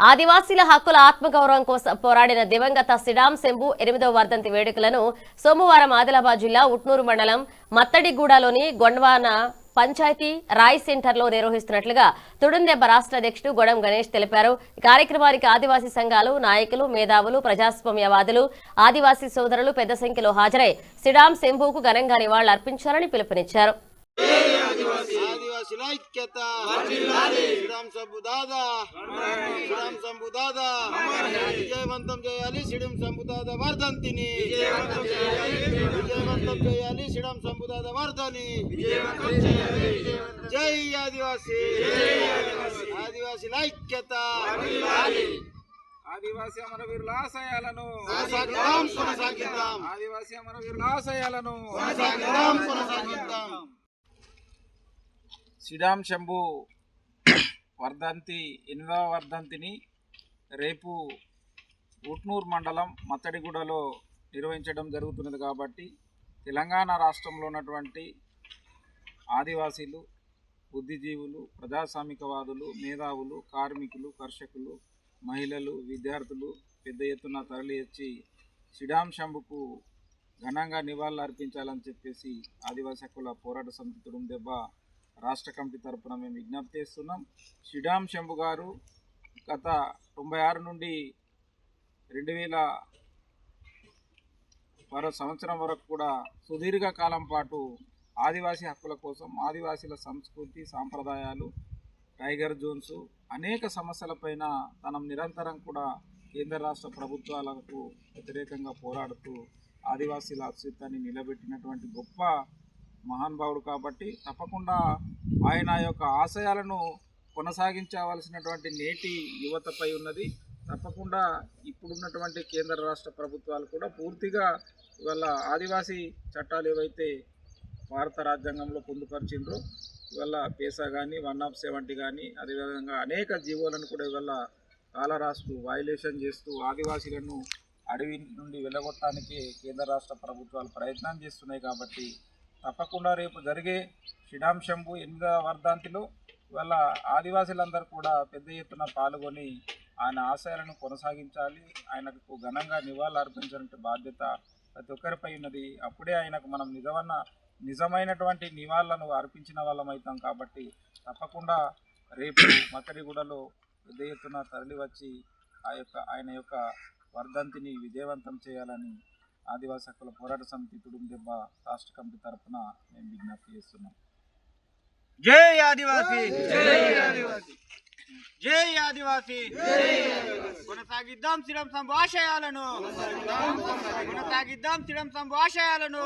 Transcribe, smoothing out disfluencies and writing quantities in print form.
ఆదివాసీల హక్కుల ఆత్మగౌరవం కోసం పోరాడిన దివంగత సిడాం శంభు 8వ వర్ధంతి వేడుకలను సోమవారం ఆదిలాబాద్ జిల్లా ఉట్నూరు మండలం మత్తడిగూడలోని గొండ్వాన పంచాయతీ రాయ్ సెంటర్లో నిర్వహిస్తున్నట్లుగా తుడుందెబ్బ రాష్ట్ర అధ్యక్షుడు గొడం గణేష్ తెలిపారు. ఈ కార్యక్రమానికి ఆదివాసీ సంఘాలు, నాయకులు, మేధావులు, ప్రజాస్వామ్యవాదులు, ఆదివాసీ సోదరులు పెద్ద సంఖ్యలో హాజరై సిడాం శంభుకు ఘనంగా నివాళులర్పించాలని పిలుపునిచ్చారు. విజయవంతం చేయాలి సిడం సంబుదాద వర్ధంతిని, విజయవంతం చేయాలి సిడం సంబుదాద వర్ధని. జై ఆదివాసీ, ఆదివాసీల ఐక్యత. ఆదివాసీ అమరవీరుల ఆశయాలను కొనసాగిద్దాం, ఆదివాసీ అమరవీరుల ఆశయాలను కొనసాగిద్దాం. సిడాం శంభు వర్ధంతి 8వ వర్ధంతిని రేపు ఉట్నూరు మండలం మత్తడిగూడలో నిర్వహించడం జరుగుతున్నది. కాబట్టి తెలంగాణ రాష్ట్రంలో ఉన్నటువంటి ఆదివాసీలు, బుద్ధిజీవులు, ప్రజాస్వామికవాదులు, మేధావులు, కార్మికులు, కర్షకులు, మహిళలు, విద్యార్థులు పెద్ద ఎత్తున తరలి వచ్చి సిడాం శంభుకు ఘనంగా నివాళులు అర్పించాలని చెప్పేసి ఆదివాసీ హక్కుల పోరాట సమితి తుడుందెబ్బ రాష్ట్ర కమిటీ తరఫున మేము విజ్ఞప్తి చేస్తున్నాం. సిడాం శంభు గారు గత 96 నుండి 2000 సంవత్సరం వరకు కూడా సుదీర్ఘ కాలం పాటు ఆదివాసీ హక్కుల కోసం, ఆదివాసీల సంస్కృతి సాంప్రదాయాలు, టైగర్ జోన్స్ అనేక సమస్యలపైన తనం నిరంతరం కూడా కేంద్ర రాష్ట్ర ప్రభుత్వాలకు వ్యతిరేకంగా పోరాడుతూ ఆదివాసీల అస్తిత్వాన్ని నిలబెట్టినటువంటి గొప్ప మహానుభావుడు. కాబట్టి తప్పకుండా ఆయన యొక్క ఆశయాలను కొనసాగించవలసినటువంటి నేటి యువతపై ఉన్నది. తప్పకుండా ఇప్పుడున్నటువంటి కేంద్ర రాష్ట్ర ప్రభుత్వాలు కూడా పూర్తిగా ఇవాళ ఆదివాసీ చట్టాలు ఏవైతే భారత రాజ్యాంగంలో పొందుపరిచిండ్రో ఇవాళ పేసా కానీ 170 కానీ అదేవిధంగా అనేక జీవోలను కూడా ఇవాళ కాలరాస్తూ వైలేషన్ చేస్తూ ఆదివాసీలను అడవి నుండి వెళ్ళగొట్టడానికి కేంద్ర రాష్ట్ర ప్రభుత్వాలు ప్రయత్నం చేస్తున్నాయి. కాబట్టి తప్పకుండా రేపు జరిగే సిడాం శంభు 8వ వర్ధంతిలో ఇవాళ ఆదివాసీలందరూ కూడా పెద్ద ఎత్తున పాల్గొని ఆయన ఆశయాలను కొనసాగించాలి. ఆయనకు ఘనంగా నివాళులు అర్పించాలంటే బాధ్యత ప్రతి ఒక్కరిపై ఉన్నది. అప్పుడే ఆయనకు మనం నిజమైనటువంటి నివాళులను అర్పించిన వాళ్ళం అవుతాం. కాబట్టి తప్పకుండా రేపు మత్తడిగూడలో పెద్ద ఎత్తున తరలి వచ్చి ఆయన యొక్క వర్ధంతిని విజయవంతం చేయాలని ఆదివాసీ హక్కుల పోరాట సమితి తుడుందెబ్బ రాష్ట్ర కమిటీ తరఫున మేము విజ్ఞప్తి చేస్తున్నాం. జై ఆదివాసీ, జై ఆదివాసీ. కొనసాగిద్దాం సిడం శంభు ఆశయాలను, కొనసాగిద్దాం సిడం శంభు ఆశయాలను.